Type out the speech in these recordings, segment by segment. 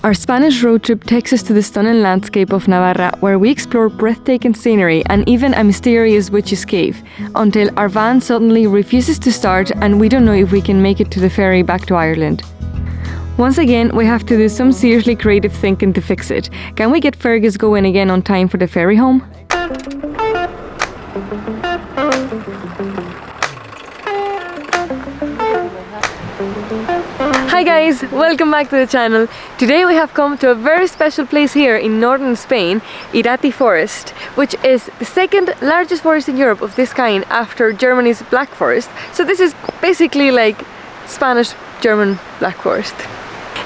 Our Spanish road trip takes us to the stunning landscape of Navarra, where we explore breathtaking scenery and even a mysterious witch's cave, until our van suddenly refuses to start and we don't know if we can make it to the ferry back to Ireland. Once again, we have to do some seriously creative thinking to fix it. Can we get Fergus going again on time for the ferry home? Hi guys, welcome back to the channel. Today we have come to a very special place here in northern Spain, 𝗦𝗨𝗣𝗣𝗢𝗧 Forest, which is the second largest forest in Europe of this kind after Germany's Black Forest. So this is basically like Spanish-German Black Forest.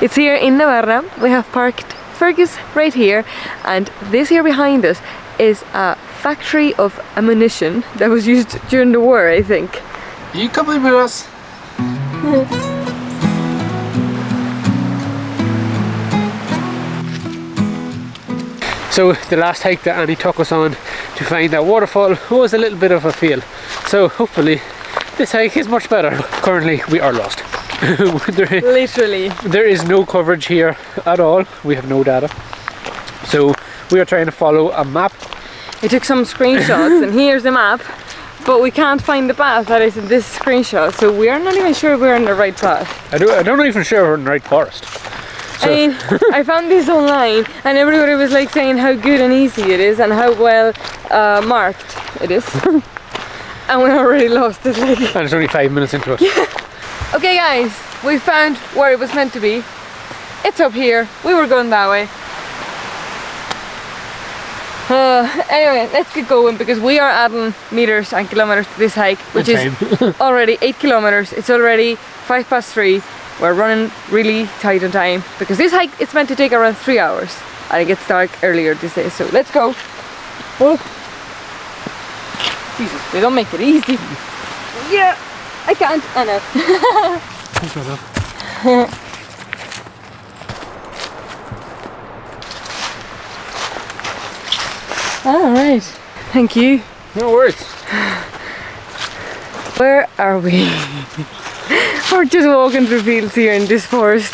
It's here in Navarra. We have parked Fergus right here, and this here behind us is a factory of ammunition that was used during the war, I think. You coming with us? So the last hike that Annie took us on to find that waterfall was a little bit of a fail. So hopefully this hike is much better. Currently we are lost. Literally. There is no coverage here at all. We have no data. So we are trying to follow a map. I took some screenshots and here's the map, but we can't find the path that is in this screenshot, so we are not even sure we're on the right path. I don't even sure we're in the right forest. So. I mean, I found this online and everybody was like saying how good and easy it is and how well marked it is. And we're already lost. It's like... And it's only 5 minutes into it. Yeah. Okay guys, we found where it was meant to be. It's up here. We were going that way. Anyway, let's get going because we are adding meters and kilometers to this hike, which is already 8 kilometers. It's already 3:05. We're running really tight on time because this hike it's meant to take around 3 hours and it gets dark earlier these days. So let's go. Oh. Jesus, they don't make it easy. Yeah, I can't. I know. All right. Thank you. No worries. Where are we? We're just walking through fields here in this forest.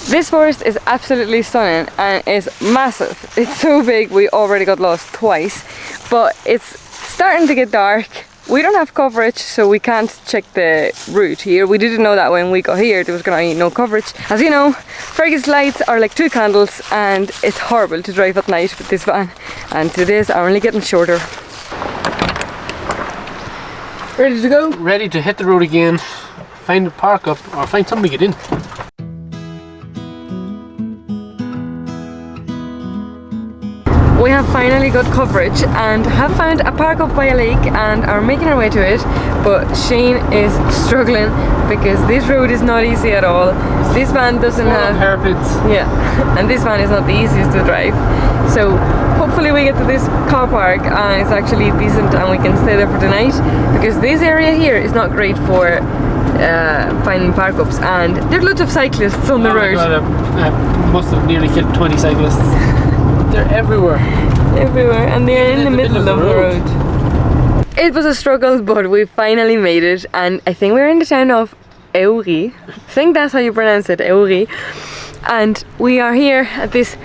This forest is absolutely stunning and it's massive. It's so big we already got lost twice, but it's starting to get dark. We don't have coverage, so we can't check the route here. We didn't know that when we got here there was gonna be no coverage. As you know, Fergus lights are like 2 candles and it's horrible to drive at night with this van. And today's are only getting shorter. Ready to go? Ready to hit the road again, find a park up or find somebody to get in. We have finally got coverage and have found a park up by a lake and are making our way to it, but Shane is struggling because this road is not easy at all. This van doesn't have hairpins. Yeah, and this van is not the easiest to drive. So hopefully we get to this car park and it's actually decent and we can stay there for the night, because this area here is not great for finding park ups, and there are lots of cyclists on the road. God, I must have nearly killed 20 cyclists. They're everywhere. Everywhere, and they're in the middle of the road. It was a struggle, but we finally made it, and I think we're in the town of 𝗦𝗨𝗣𝗣𝗢𝗧. I think that's how you pronounce it, 𝗦𝗨𝗣𝗣𝗢𝗧. And we are here at this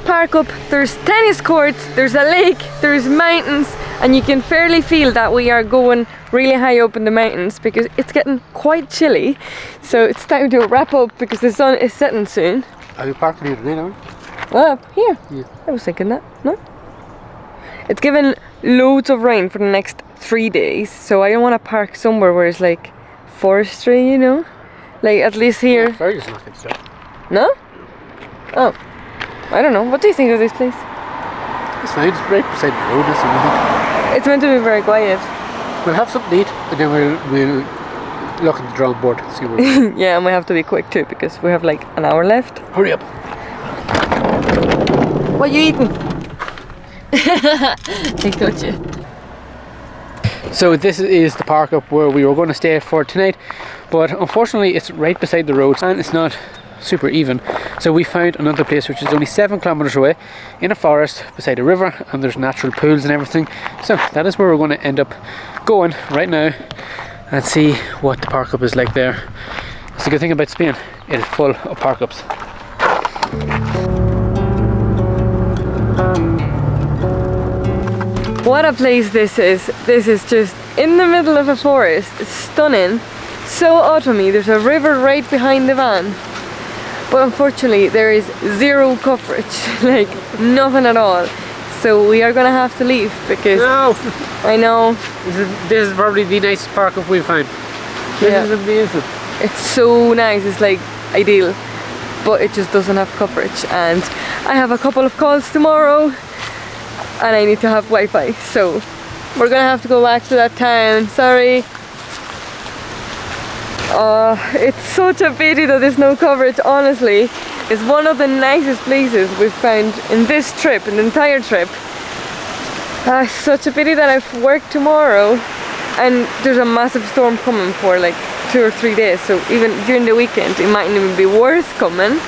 park up. There's tennis courts, there's a lake, there's mountains, and you can fairly feel that we are going really high up in the mountains because it's getting quite chilly. So it's time to wrap up because the sun is setting soon. Are you parking here today now? Up here? Yeah. I was thinking that, no? It's given loads of rain for the next 3 days, so I don't want to park somewhere where it's like forestry, you know? Like at least here. Yeah, Fergus not getting stuck. No? Oh. I don't know. What do you think of this place? It's fine, it's right beside the road, that's everything. It's meant to be very quiet. We'll have something to eat and then we'll look at the drawing board and see what we Yeah, and we have to be quick too because we have like an hour left. Hurry up. What are you eating? I got you. So this is the park up where we were going to stay for tonight, but unfortunately it's right beside the road and it's not super even. So we found another place which is only 7 kilometers away in a forest beside a river, and there's natural pools and everything. So that is where we're going to end up going right now and see what the park up is like there. It's a good thing about Spain, it is full of park ups. What a place this is. This is just in the middle of a forest. It's stunning. So autumny. There's a river right behind the van. But unfortunately there is zero coverage. Like nothing at all. So we are gonna have to leave because I know. This is probably the nicest park up we've found. This is amazing. It's so nice. It's like ideal. But it just doesn't have coverage. And I have a couple of calls tomorrow. And I need to have Wi-Fi. So we're gonna have to go back to that town. Sorry. It's such a pity that there's no coverage, honestly. It's one of the nicest places we've found in this trip, in the entire trip. It's such a pity that I've worked tomorrow and there's a massive storm coming for like 2 or 3 days, so even during the weekend it mightn't even be worth coming.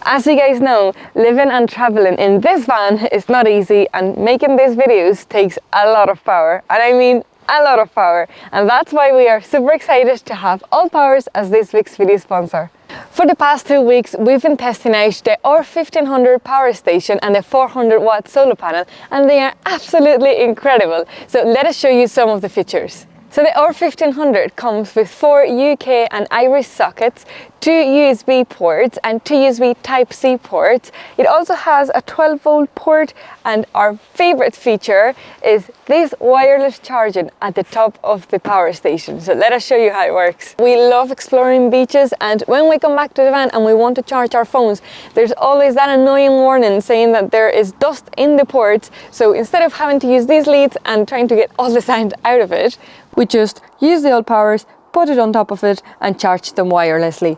As you guys know, living and traveling in this van is not easy, and making these videos takes a lot of power, and I mean a lot of power, and that's why we are super excited to have 𝗦𝗨𝗣𝗣𝗢𝗧 as this week's video sponsor. For the past 2 weeks we've been testing out the 𝗦1500 power station and the 400 watt solar panel, and they are absolutely incredible. So let us show you some of the features. So the 𝗦1500 comes with 4 UK and Irish sockets, 2 USB ports and 2 USB Type-C ports. It also has a 12-volt port, and our favorite feature is this wireless charging at the top of the power station. So let us show you how it works. We love exploring beaches, and when we come back to the van and we want to charge our phones, there's always that annoying warning saying that there is dust in the ports. So instead of having to use these leads and trying to get all the sound out of it, we just use the 𝗦𝗨𝗣𝗣𝗢𝗡, put it on top of it and charge them wirelessly.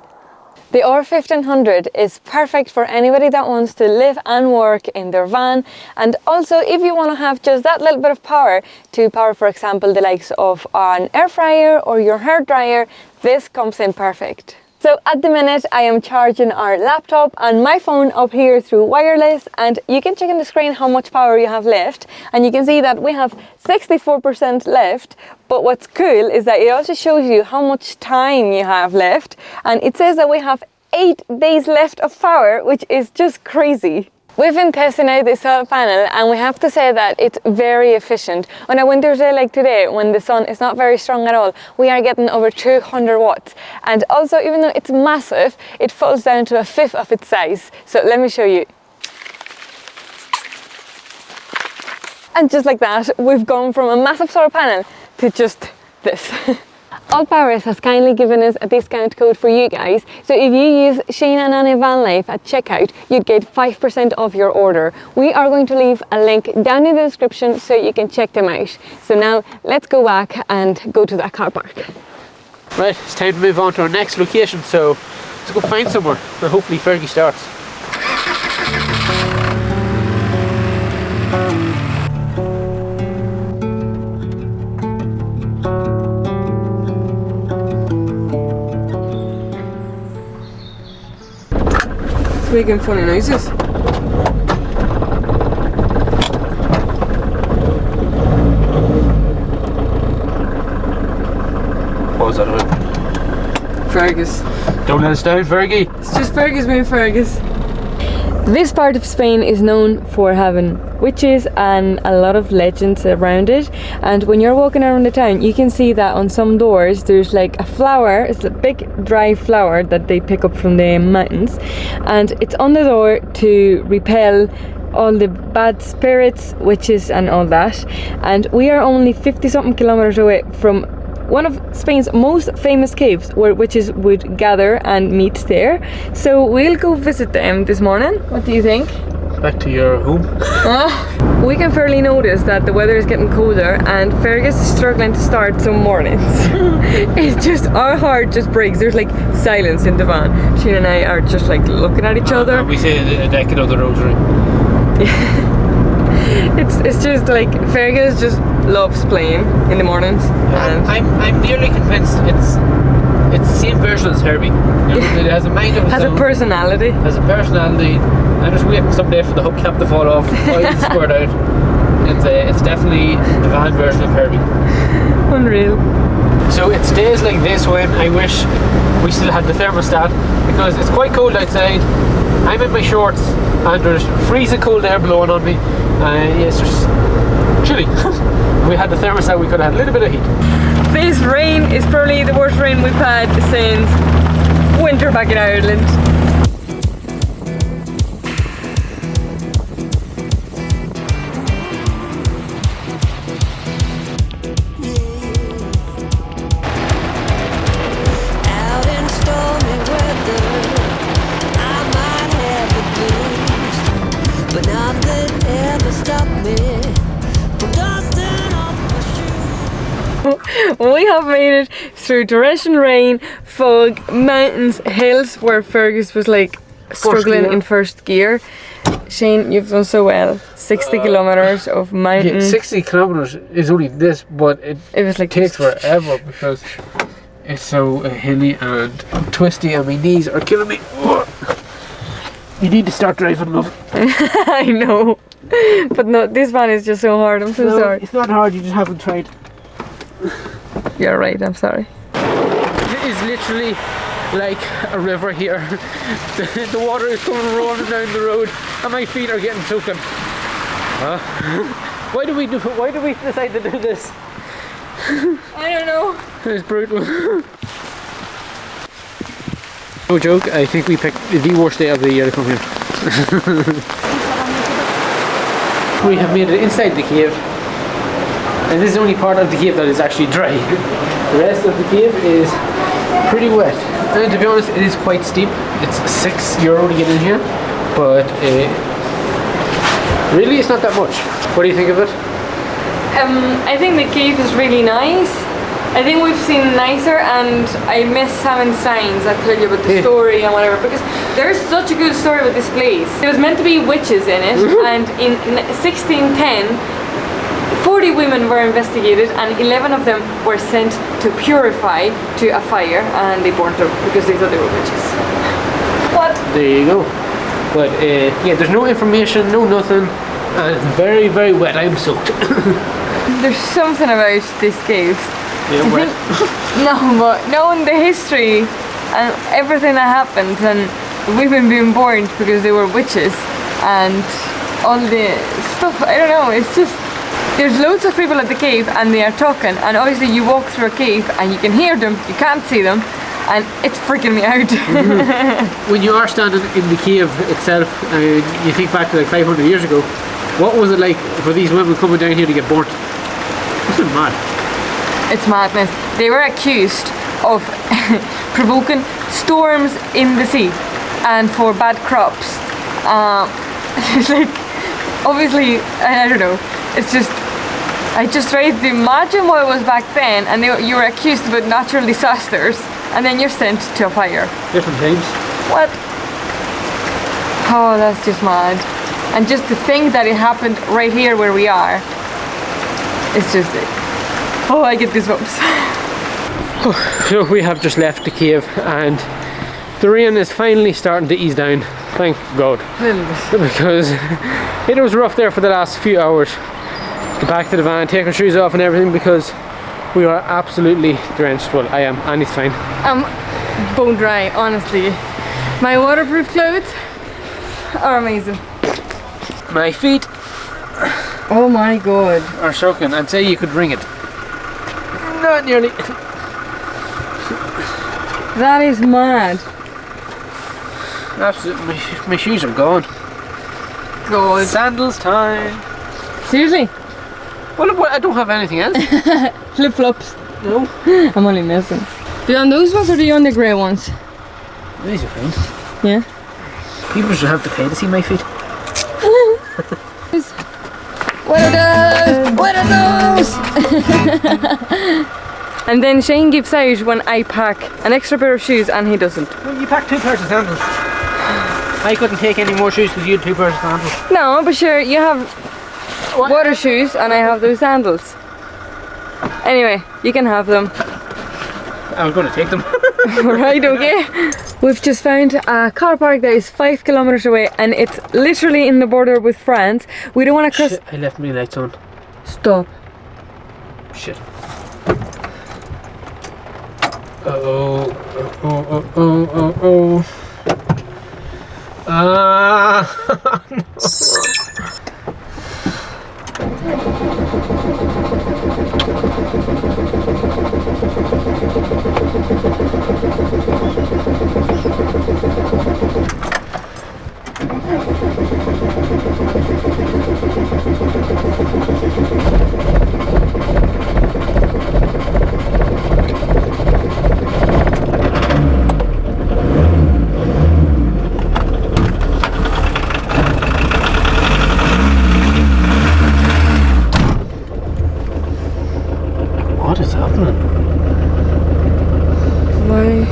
The 𝗦1500 is perfect for anybody that wants to live and work in their van, and also if you want to have just that little bit of power to power, for example, the likes of an air fryer or your hair dryer, this comes in perfect. So at the minute I am charging our laptop and my phone up here through wireless, and you can check on the screen how much power you have left, and you can see that we have 64% left. But what's cool is that it also shows you how much time you have left, and it says that we have 8 days left of power, which is just crazy. We've been testing out this solar panel, and we have to say that it's very efficient. On a winter's day like today, when the sun is not very strong at all, we are getting over 200 watts. And also, even though it's massive, it falls down to 1/5 of its size. So let me show you. And just like that, we've gone from a massive solar panel to just this. 𝗦𝗨𝗣𝗣𝗢𝗡 has kindly given us a discount code for you guys. So if you use 𝗦𝗨𝗡 and Annie Vanlife at checkout, you'd get 5% off your order. We are going to leave a link down in the description so you can check them out. So now let's go back and go to that car park. Right, it's time to move on to our next location, so let's go find somewhere where hopefully Fergie starts. Making funny noises. What was that about? Fergus. Don't let us down, Fergie. It's just Fergus being Fergus. This part of Spain is known for having witches and a lot of legends around it, and when you're walking around the town you can see that on some doors there's like a flower. It's a big dry flower that they pick up from the mountains, and it's on the door to repel all the bad spirits, witches and all that. And we are only 50 something kilometers away from one of Spain's most famous caves where witches would gather and meet there. So we'll go visit them this morning. What do you think? Back to your home. We can fairly notice that the weather is getting colder, and Fergus is struggling to start some mornings. It's just, our heart just breaks. There's like silence in the van. Sheena and I are just like looking at each other. We say a decade of the rotary. It's just like Fergus just loves playing in the mornings. I'm nearly convinced it's the same version as Herbie. You know, it has a mind of its own. Has a personality. Has a personality. I'm just waiting someday for the hubcap to fall off, oil squirt out. It's definitely the van version of Herbie. Unreal. So it's days like this when I wish we still had the thermostat, because it's quite cold outside. I'm in my shorts and there's freezing cold air blowing on me, Yeah, it's just chilly. If we had the thermostat, we could have had a little bit of heat. This rain is probably the worst rain we've had since winter back in Ireland. We have made it through torrential rain, fog, mountains, hills, where Fergus was like struggling in first gear. Shane, you've done so well. 60 kilometers of mountain. Yeah, 60 kilometers is only this, but it was like takes forever because it's so hilly and twisty, and my knees are killing me. You need to start driving, love. I know, but no, this van is just so hard. I'm so sorry. It's not hard. You just haven't tried. You're right, I'm sorry. It is literally like a river here. The water is coming rolling down the road and my feet are getting soaking. Why do we decide to do this? I don't know. It's brutal. No joke, I think we picked the worst day of the year to come here. We have made it inside the cave. And this is the only part of the cave that is actually dry. The rest of the cave is pretty wet. And to be honest, it is quite steep. It's €6 to get in here, but really it's not that much. What do you think of it? I think the cave is really nice. I think we've seen nicer, and I miss having signs that tell you about the story and whatever, because there's such a good story with this place. There was meant to be witches in it, and in 1610 40 women were investigated and 11 of them were sent to purify to a fire, and they burnt up because they thought they were witches. What? There you go. But yeah, there's no information, no nothing, and it's very, very wet. I'm soaked. There's something about this cave. Yeah, wet. No, but knowing the history and everything that happened, and women being burnt because they were witches, and all the stuff, I don't know, it's just, there's loads of people at the cave and they are talking, and obviously you walk through a cave and you can hear them, you can't see them, and it's freaking me out. When you are standing in the cave itself, you think back to like 500 years ago, what was it like for these women coming down here to get burnt? This is mad. It's madness. They were accused of provoking storms in the sea and for bad crops. It's like, obviously, I don't know, it's just, I just tried to imagine what it was back then, and you were accused about natural disasters, and then you're sent to a fire. Different times. What? Oh, that's just mad. And just to think that it happened right here where we are, it's just, oh, I get goosebumps. So we have just left the cave and the rain is finally starting to ease down, thank God. Because it was rough there for the last few hours. Get back to the van, take our shoes off and everything, because we are absolutely drenched. Well, I am, and it's fine. I'm bone dry, honestly. My waterproof clothes are amazing. My feet, oh my God, are soaking. I'd say you could wring it. Not nearly. That is mad. Absolutely, my shoes are gone. God. Sandals time. Seriously? Well, I don't have anything else. Flip flops. No. I'm only messing. Do you on those ones or do you on the grey ones? These are fine. Yeah. People should have to pay to see my feet. What are those? What are those? And then Shane gives out when I pack an extra pair of shoes and he doesn't. Well, you packed 2 pairs of sandals. I couldn't take any more shoes because you had 2 pairs of sandals. No, but sure, you have water shoes and I have those sandals. Anyway, you can have them. I was going to take them. Right, okay. We've just found a car park that is 5 kilometers away and it's literally in the border with France. We don't want to cross. Shit, I left my lights on. Stop. Shit. Uh-oh. Oh. What is happening? Why?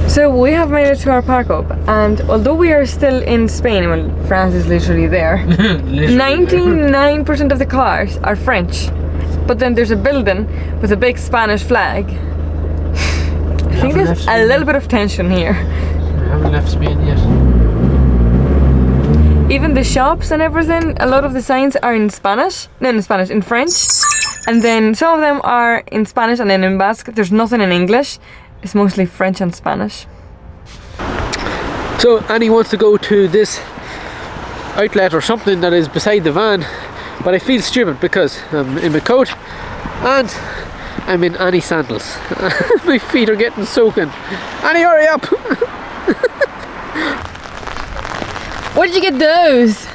So we have made it to our park up, and although we are still in Spain, well, France is literally there. 99% of the cars are French, but then there's a building with a big Spanish flag. I think there's a little bit of tension here. We haven't left Spain yet. Even the shops and everything, a lot of the signs are in Spanish, no, in Spanish, in French, and then some of them are in Spanish, and then in Basque there's nothing in English. It's mostly French and Spanish. So Annie wants to go to this outlet or something that is beside the van, but I feel stupid because I'm in my coat and I'm in Annie's sandals. My feet are getting soaking. Annie, hurry up! Where did you get those?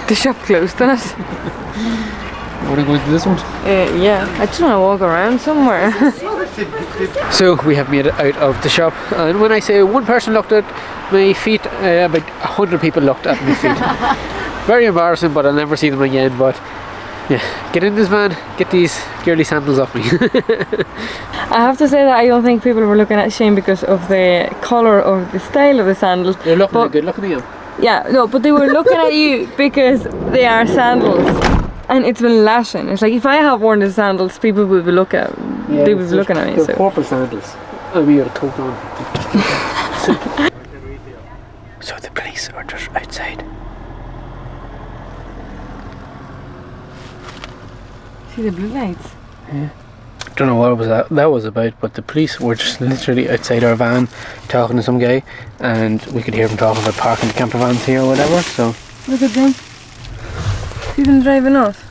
The shop closed on us. Want to go into this one? Yeah, I just want to walk around somewhere. So we have made it out of the shop, and when I say one person looked at my feet, about 100 people looked at my feet. Very embarrassing, but I'll never see them again. But yeah, get in this van, get these girly sandals off me. I have to say that I don't think people were looking at Shane because of the colour or the style of the sandals. They're looking good looking at you. Yeah, no, but they were looking at you because they are sandals. And it's been lashing. It's like if I have worn the sandals, people would be looking at they would be looking at me. They're So. purple sandals. And we got a coat on. So the police are just outside. See the blue lights? Yeah. Don't know what that was about, but the police were just literally outside our van talking to some guy, and we could hear them talking about parking the camper vans here or whatever. So Look at them. See them driving off.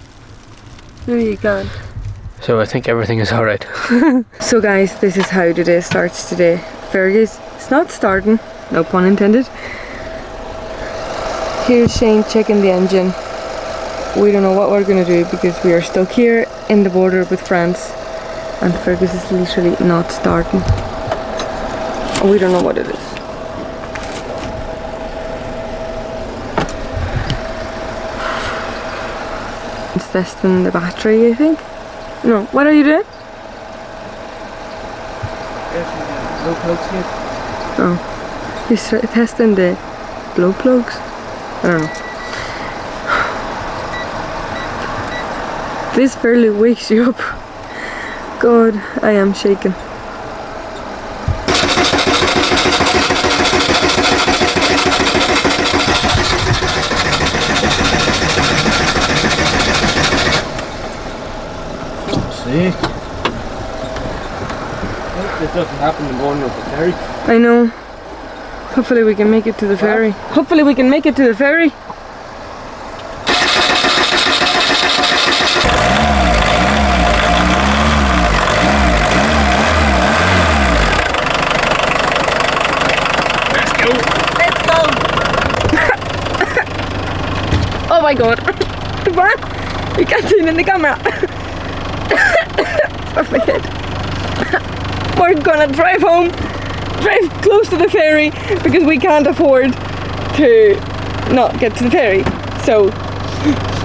Really good. So I think everything is alright. So guys, this is how the day starts today. Fergus, it's not starting, no pun intended. Here's Shane checking the engine. We don't know what we're gonna do because we are stuck here in the border with France, and Fergus is literally not starting. We don't know what it is. It's testing the battery, I think. No, what are you doing? Oh, he's testing the glow plugs. I don't know. This barely wakes you up. God, I am shaking. Sick. This doesn't happen in the morning with the ferry. I know. Hopefully we can make it to the ferry. Hopefully we can make it to the ferry. Let's go. Let's go. Oh my god. What? You can't see it in the camera. Off my head. We're gonna drive home, drive close to the ferry because we can't afford to not get to the ferry. So,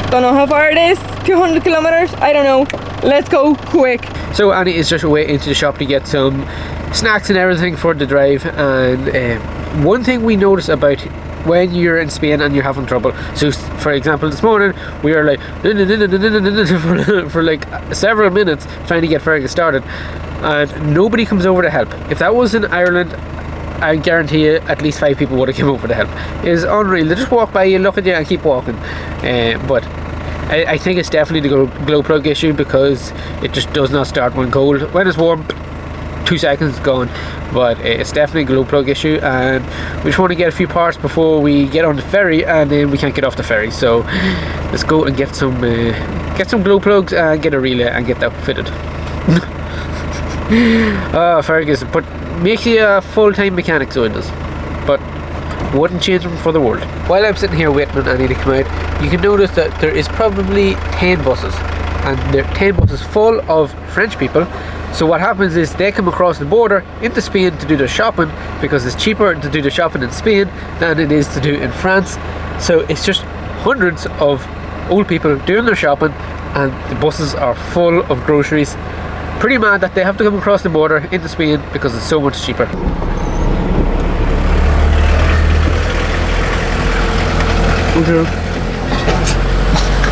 don't know how far it is, 200 kilometers, I don't know. Let's go quick. So Annie is just away into the shop to get some snacks and everything for the drive, and one thing we notice about when you're in Spain and you're having trouble, so for example this morning we were like for like several minutes trying to get Fergus started and nobody comes over to help. If that was in Ireland, I guarantee you at least 5 people would have come over to help. It's unreal. They just walk by you, look at you and keep walking. But I think it's definitely the glow plug issue, because it just does not start when cold. When it's warm, 2 seconds gone. But it's definitely a glow plug issue, and we just want to get a few parts before we get on the ferry, and then we can't get off the ferry. So let's go and get some glow plugs and get a relay and get that fitted. Fergus, but makes you a full-time mechanic, so it does. But wouldn't change them for the world. While I'm sitting here waiting on Annie to come out, you can notice that there is probably 10 buses, and there are 10 buses full of French people. So what happens is they come across the border into Spain to do their shopping, because it's cheaper to do the shopping in Spain than it is to do in France. So it's just hundreds of old people doing their shopping, and the buses are full of groceries. Pretty mad that they have to come across the border into Spain because it's so much cheaper.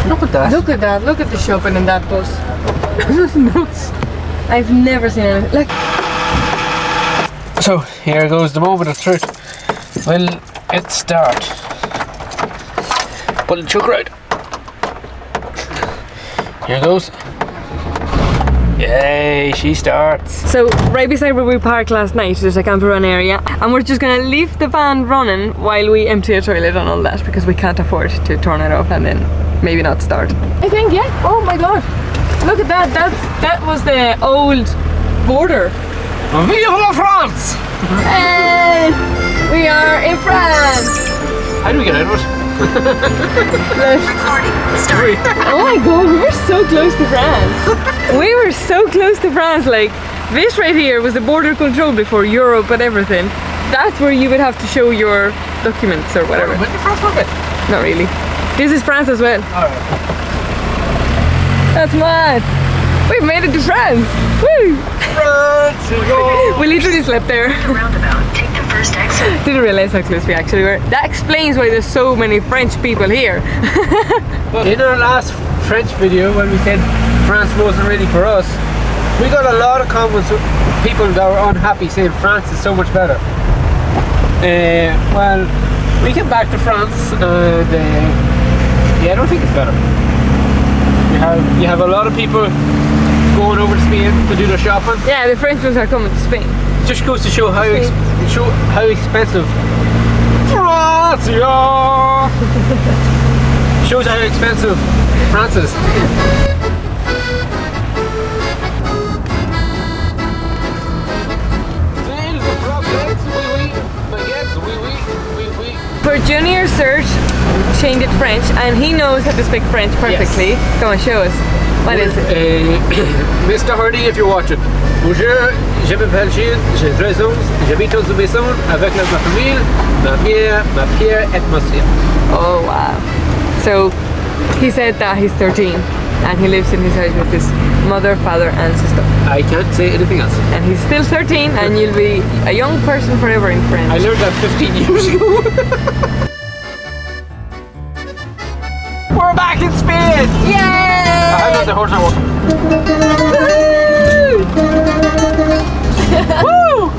Look at that. Look at that. Look at the shopping in that bus. That's nuts. I've never seen anything like. So here goes the moment of truth. Will it start? Pull the chucker out. Here goes. Yay, she starts. So right beside where we parked last night, there's a campervan area, and we're just gonna leave the van running while we empty a toilet and all that, because we can't afford to turn it off and then maybe not start. I think, yeah. Oh my god. Look at that. That was the old border. Vive la France! Hey! We are in France! How do we get out of it? Oh my god, we were so close to France. We were so close to France. Like, this right here was the border control before Europe and everything. That's where you would have to show your documents or whatever. Went to France for a bit? Not really. This is France as well. Alright. That's mad. We've made it to France. Woo! France, go! We literally slept there. Roundabout, take the first exit. Didn't realize how close we actually were. That explains why there's so many French people here. But in our last French video, when we said France wasn't ready for us, we got a lot of comments with people that were unhappy, saying France is so much better. Well, we came back to France, and yeah, I don't think it's better. You have a lot of people going over to Spain to do their shopping. Yeah, the French ones are coming to Spain. Just goes to show how expensive France, yeah. Shows how expensive France is. For Junior Search, changed it French, and he knows how to speak French perfectly. Yes. Come on, show us. What is it? Mr. Hardy, if you're watching. Bonjour, je m'appelle Gilles, j'ai 13 ans, j'habite aux maisons avec ma famille, ma mère, ma pierre et ma sœur. Oh wow. So, he said that he's 13, and he lives in his house with his mother, father, and sister. I can't say anything else. And he's still 13, and you'll be a young person forever in French. I learned that 15 years ago. We're back in Spain! Yay! I got the horse I want. Woo!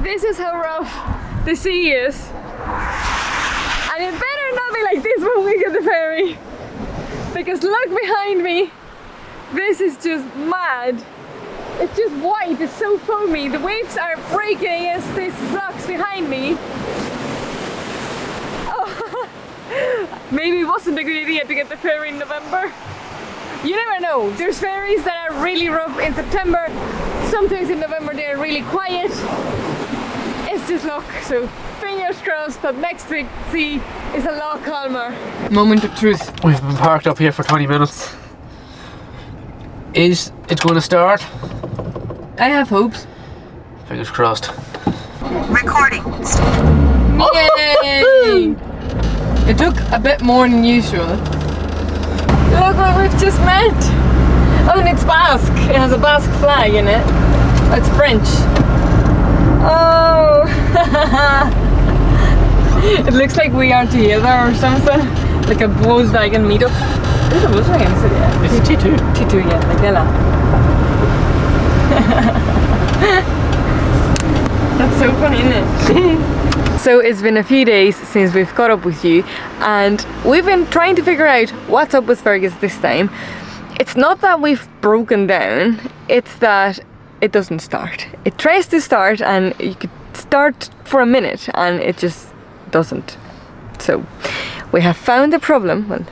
This is how rough the sea is. And it better not be like this when we get the ferry. Because look behind me. This is just mad. It's just white, it's so foamy. The waves are breaking against these rocks behind me. Oh. Maybe it wasn't a good idea to get the ferry in November. You never know. There's ferries that are really rough in September. Sometimes in November they're really quiet. It's just luck. So fingers crossed that next week sea is a lot calmer. Moment of truth. We've been parked up here for 20 minutes. Is it going to start? I have hopes. Fingers crossed. Recording. Yay! It took a bit more than usual. Look what we've just met! Oh, and it's Basque. It has a Basque flag in it. It's French. Oh! It looks like we are together or something. Like a Volkswagen meetup. Is it a Volkswagen? Is it? Yeah. It's a T2. T2, yeah, like Ella. That's so funny, isn't it? So it's been a few days since we've caught up with you, and we've been trying to figure out what's up with Fergus this time. It's not that we've broken down, it's that it doesn't start. It tries to start and you could start for a minute and it just doesn't. So we have found the problem. Well,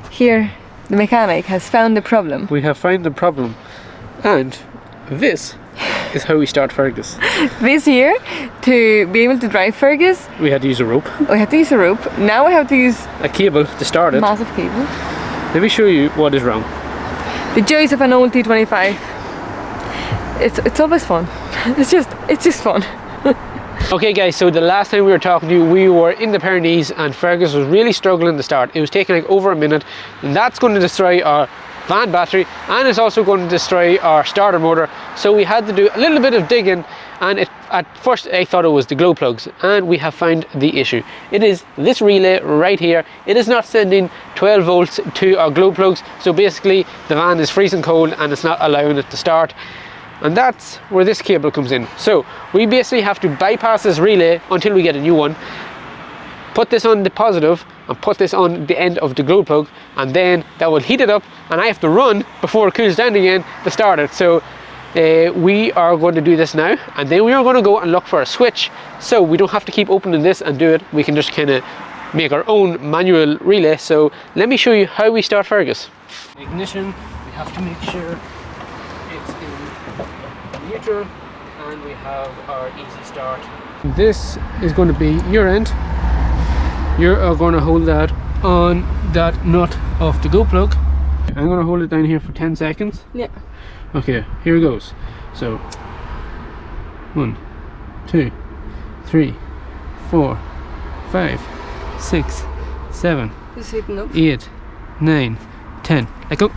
here the mechanic has found the problem. We have found the problem, and this is how we start Fergus. This year, to be able to drive Fergus, We had to use a rope, we had to use a rope. Now we have to use a cable to start it. massive cable. Let me show you what is wrong. The joys of an old T25. It's always fun. It's just fun. Okay guys, so the last time we were talking to you, we were in the Pyrenees and Fergus was really struggling to start. It was taking like over a minute, and that's going to destroy our van battery, and it's also going to destroy our starter motor. So we had to do a little bit of digging, and at first I thought it was the glow plugs, and we have found the issue. It is this relay right here. It is not sending 12 volts to our glow plugs, so basically the van is freezing cold and it's not allowing it to start. And that's where this cable comes in. So we basically have to bypass this relay until we get a new one, put this on the positive and put this on the end of the glow plug, and then that will heat it up, and I have to run before it cools down again to start it. So we are going to do this now, and then we are going to go and look for a switch, so we don't have to keep opening this and do it. We can just kind of make our own manual relay. So let me show you how we start Fergus. Ignition, we have to make sure it's in neutral, and we have our easy start. This is going to be your end. You are going to hold that on that nut of the go plug. I'm going to hold it down here for 10 seconds. Yeah. Okay, here it goes. So 1, 2, 3, 4, 5, 6, 7, Just heating up. 8, 9, 10. Let go.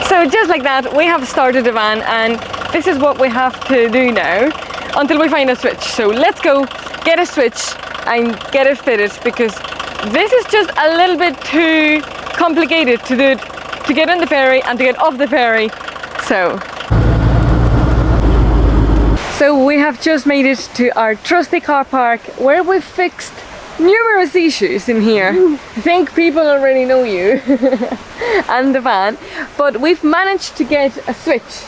So just like that, we have started the van, and this is what we have to do now until we find a switch. So let's go get a switch and get it fitted, because this is just a little bit too complicated to do, to get on the ferry and to get off the ferry. So we have just made it to our trusty car park, where we've fixed numerous issues in here. I think people already know you and the van, but we've managed to get a switch.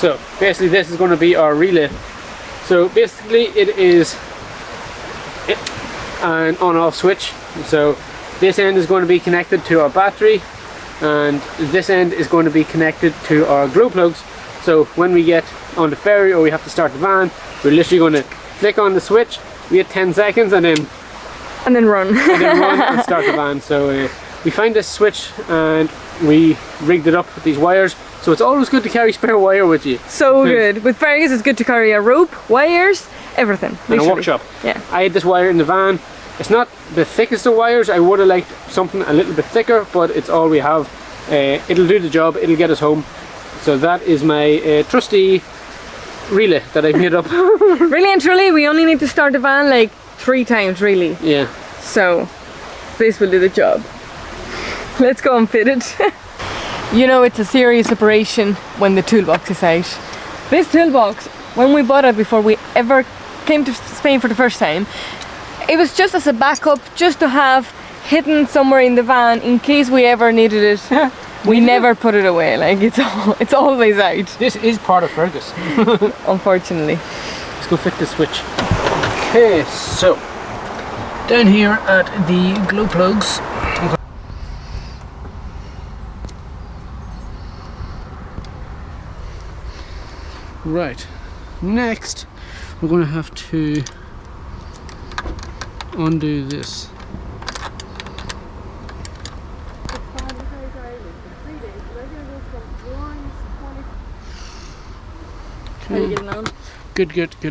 So basically this is going to be our relay. So basically it is an on-off switch. So this end is going to be connected to our battery, and this end is going to be connected to our glow plugs. So when we get on the ferry or we have to start the van, we're literally going to flick on the switch, wait 10 seconds and then run. and start the van. So we find this switch and we rigged it up with these wires. So it's always good to carry spare wire with you. So good. With Fergus it's good to carry a rope, wires, everything. And literally. a workshop. Yeah. I had this wire in the van. It's not the thickest of wires. I would have liked something a little bit thicker, but it's all we have. It'll do the job, it'll get us home. So that is my trusty relay that I made up. Really and truly, we only need to start the van like 3 times really. Yeah. So this will do the job. Let's go and fit it. You know, it's a serious operation when the toolbox is out. This toolbox, when we bought it before we ever came to Spain for the first time, it was just as a backup, just to have hidden somewhere in the van in case we ever needed it. We never put it away, like it's always out. This is part of Fergus. Unfortunately. Let's go fit the switch. Okay, so down here at the glow plugs. Right, next we're going to have to undo this. How are you getting on? Good. Check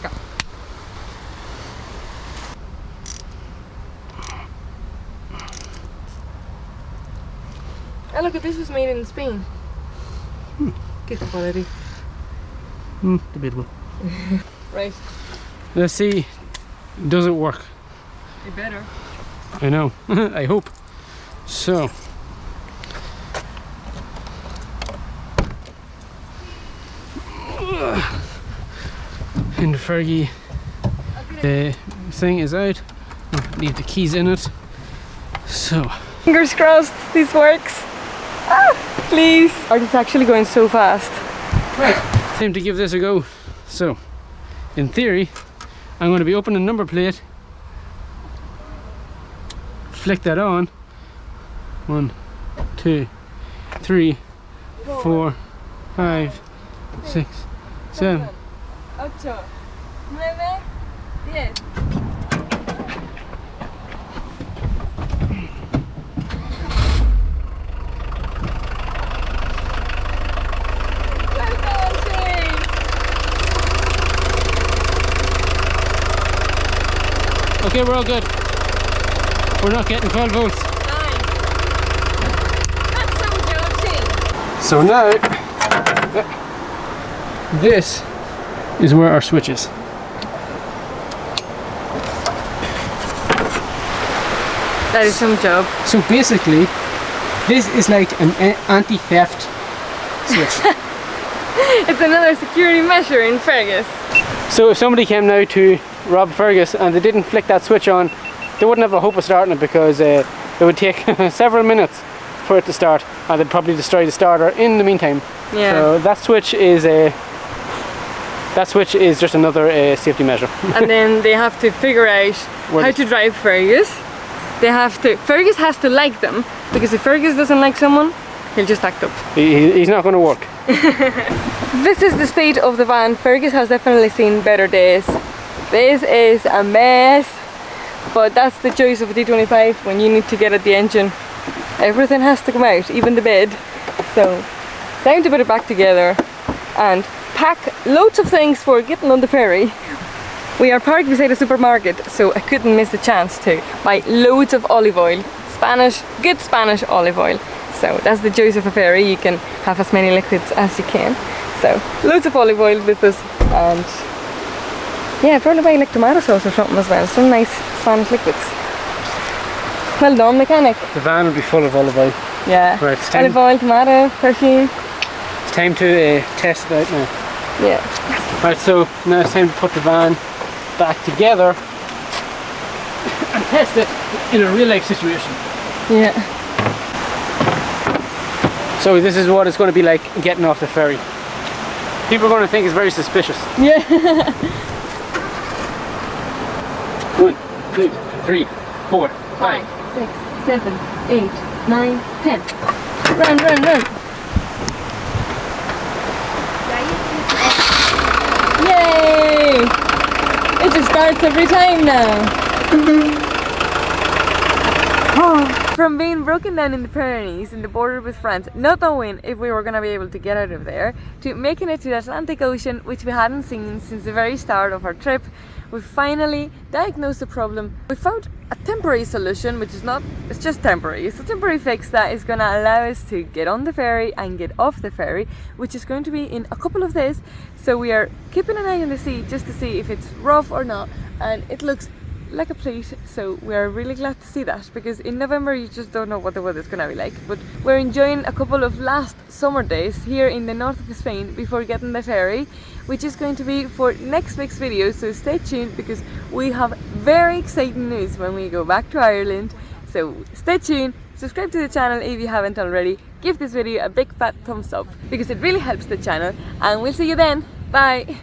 out. Oh look, this was made in Spain. Good quality. Debatable. Right. Let's see, does it work? You better. I know. I hope. So And the Fergie thing is out. I'll leave the keys in it. So Fingers crossed this works. Ah, please. Art is actually going so fast. right, time to give this a go. So in theory I'm going to be opening a number plate, flick that on. 1, 2, 3, 4, 5, 6, 7. 8, 9, 10. Okay, we're all good. We're not getting 12 volts. That's so guilty. So now, this is where our switch is. That is some job. So basically, this is like an anti-theft switch. It's another security measure in Fergus. So if somebody came now to rob Fergus and they didn't flick that switch on, they wouldn't have a hope of starting it, because it would take several minutes for it to start, and they'd probably destroy the starter in the meantime. Yeah. So that switch is just another safety measure. And then they have to figure out how to drive Fergus. Fergus has to like them, because if Fergus doesn't like someone, he'll just act up. He's not going to work. This is the state of the van. Fergus has definitely seen better days. This is a mess, but that's the choice of a D25 when you need to get at the engine. Everything has to come out, even the bed. So, time to put it back together and pack loads of things for getting on the ferry. We are parked beside a supermarket, so I couldn't miss the chance to buy loads of olive oil. Good Spanish olive oil. So that's the joys of a ferry, you can have as many liquids as you can. So loads of olive oil with us, and yeah, probably buy like tomato sauce or something as well. Some nice Spanish liquids. Well done, mechanic. The van will be full of olive oil. Yeah. Right, it's time. Olive oil, tomato, perfume. It's time to test it out now. Yeah. Right, so now it's time to put the van back together and test it in a real life situation. Yeah. So this is what it's going to be like getting off the ferry. People are going to think it's very suspicious. Yeah. 1, 2, 3, 4, 5. 6, 7, 8, 9, 10. Run, run, run. Yay! It just starts every time now. From being broken down in the Pyrenees in the border with France, not knowing if we were going to be able to get out of there, to making it to the Atlantic Ocean, which we hadn't seen since the very start of our trip, we finally diagnosed the problem. We found a temporary solution, which is not, it's just temporary. It's a temporary fix that is going to allow us to get on the ferry and get off the ferry, which is going to be in a couple of days. So we are keeping an eye on the sea just to see if it's rough or not, and it looks like a plate, so we are really glad to see that, because in November you just don't know what the weather's gonna be like. But we're enjoying a couple of last summer days here in the north of Spain before getting the ferry, which is going to be for next week's video, so stay tuned, because we have very exciting news when we go back to Ireland. So stay tuned, subscribe to the channel if you haven't already, give this video a big fat thumbs up because it really helps the channel, and we'll see you then. Bye!